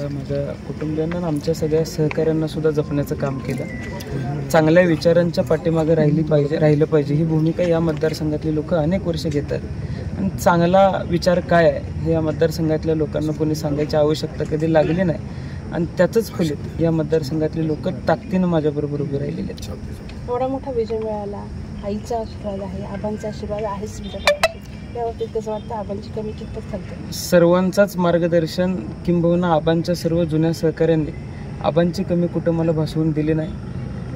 मला, माझ्या कुटुंबियांना आणि आमच्या सगळ्या सहकाऱ्यांना सुद्धा जपण्याचं काम केलं. चांगल्या विचारांच्या पाठीमागे राहिलं पाहिजे ही भूमिका या मतदारसंघातली लोक अनेक वर्ष घेतात. आणि चांगला विचार काय आहे हे या मतदारसंघातल्या लोकांना कोणी सांगायची आवश्यकता कधी लागली नाही. आणि त्याचंच फलित या मतदारसंघातले लोक ताकदीनं माझ्याबरोबर उभे राहिलेले आहेत. एवढा मोठा विजय मिळाला, आईचा आशीर्वाद आहे, आबांचा आशीर्वाद आहेच तुमच्याकडे. याबाबतीत कसं वाटतं, आबांची कमी कितपत खलते? सर्वांचाच मार्गदर्शन किंबहुना आबांच्या सर्व जुन्या सहकाऱ्यांनी आबांची कमी कुठं मला भासवून दिली नाही.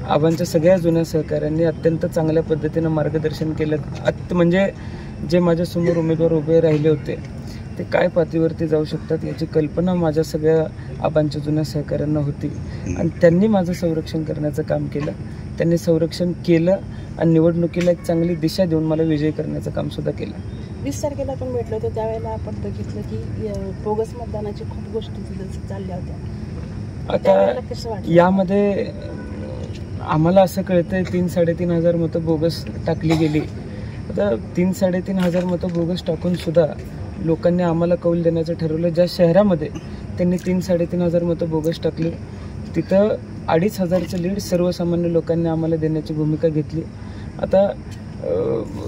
आबांच्या सगळ्या जुन्या सहकाऱ्यांनी अत्यंत चांगल्या पद्धतीनं मार्गदर्शन केलं. म्हणजे जे माझ्यासमोर उमेदवार उभे राहिले होते ते काय पातळीवरती जाऊ शकतात याची कल्पना माझ्या सगळ्या आबांच्या जुन्या सहकाऱ्यांना होती. आणि त्यांनी माझं संरक्षण करण्याचं काम केलं. त्यांनी संरक्षण केलं आणि निवडणुकीला एक चांगली दिशा देऊन मला विजयी करण्याचं कामसुद्धा केलं. 20 तारखेला आपण भेटलो होतो त्यावेळेला आपण बघितलं की बोगस मतदानाची खूप गोष्टी तिथं चालल्या होत्या. आता यामध्ये आम्हाला असं कळतंय 3-3.5 हजार मतं बोगस टाकली गेली. आता 3-3.5 हजार मतं बोगस टाकून सुद्धा लोकांनी आम्हाला कौल देण्याचं ठरवलं. ज्या शहरामध्ये त्यांनी 3-3.5 हजार मतं बोगस टाकली तिथं 2,500चं लीड सर्वसामान्य लोकांनी आम्हाला देण्याची भूमिका घेतली. आता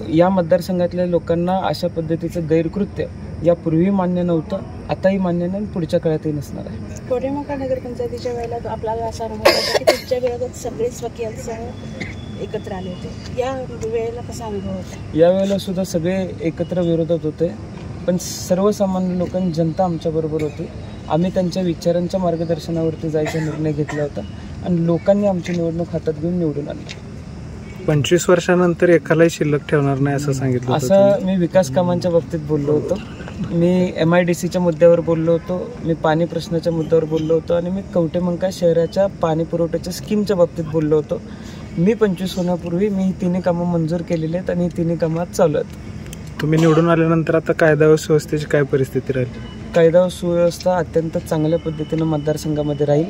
या मतदारसंघातल्या लोकांना अशा पद्धतीचं गैरकृत्य यापूर्वी मान्य नव्हतं, आताही मान्य नाही, पुढच्या काळातही नसणार आहे. कोरेमंकाळ नगरपंचायतीच्या वेळेला आपल्याला असा अनुभव होता की तुमच्या विरोधात सगळे स्वकीयांसह एकत्र आले होते. या वेळेला कसा अनुभव होता? यावेळेला सुद्धा सगळे एकत्र विरोधात होते, पण सर्वसामान्य लोकांनी, जनता आमच्याबरोबर होती. आम्ही त्यांच्या विचारांच्या मार्गदर्शनावरती जायचा निर्णय घेतला होता आणि लोकांनी आमची निवडणूक हातात घेऊन निवडून आणली. 25 वर्षानंतर एकालाही शिल्लक ठेवणार नाही असं सांगितलं. असं मी विकास कामांच्या बाबतीत बोललो होतो, मी MIDCच्या मुद्द्यावर बोललो होतो, मी पाणी प्रश्नाच्या मुद्द्यावर बोललो होतो आणि मी कवठेमंकाळ शहराच्या पाणी पुरवठ्याच्या स्कीमच्या बाबतीत बोललो होतो. मी 25 होण्यापूर्वी मी ही तिन्ही कामं मंजूर केलेली आहेत आणि ही तिन्ही कामात चालू आहेत. तुम्ही निवडून आल्यानंतर आता कायदा व सुव्यवस्थेची काय परिस्थिती राहील? कायदा व सुव्यवस्था अत्यंत चांगल्या पद्धतीनं मतदारसंघामध्ये राहील.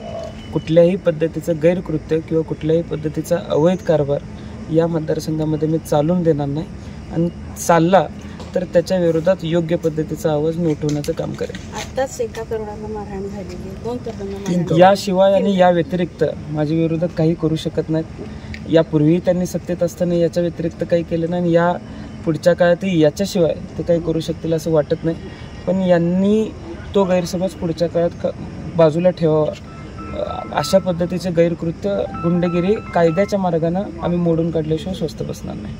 कुठल्याही पद्धतीचं गैरकृत्य किंवा कुठल्याही पद्धतीचा अवैध कारभार या मतदारसंघामध्ये मी चालून देणार नाही आणि चालला तर त्याच्या विरोधात योग्य पद्धतीचा आवाज मी उठवण्याचं काम करेन. आताच एका तरुणाला मारहाण झालेली, 2 तरुणांना. याशिवाय आणि या व्यतिरिक्त माझ्या विरोधात काही करू शकत नाहीत. यापूर्वी त्यांनी सत्तेत असताना याच्या व्यतिरिक्त काही केलं नाही आणि या पुढच्या काळातही याच्याशिवाय ते काही करू शकतील असं वाटत नाही. पण यांनी तो गैरसमज पुढच्या काळात बाजूला ठेवावा. अशा पद्धतीचे गैरकृत्य, गुंडगिरी कायद्याच्या मार्गाने आम्ही मोडून काढल्याशिवाय स्वस्थ बसणार नाही.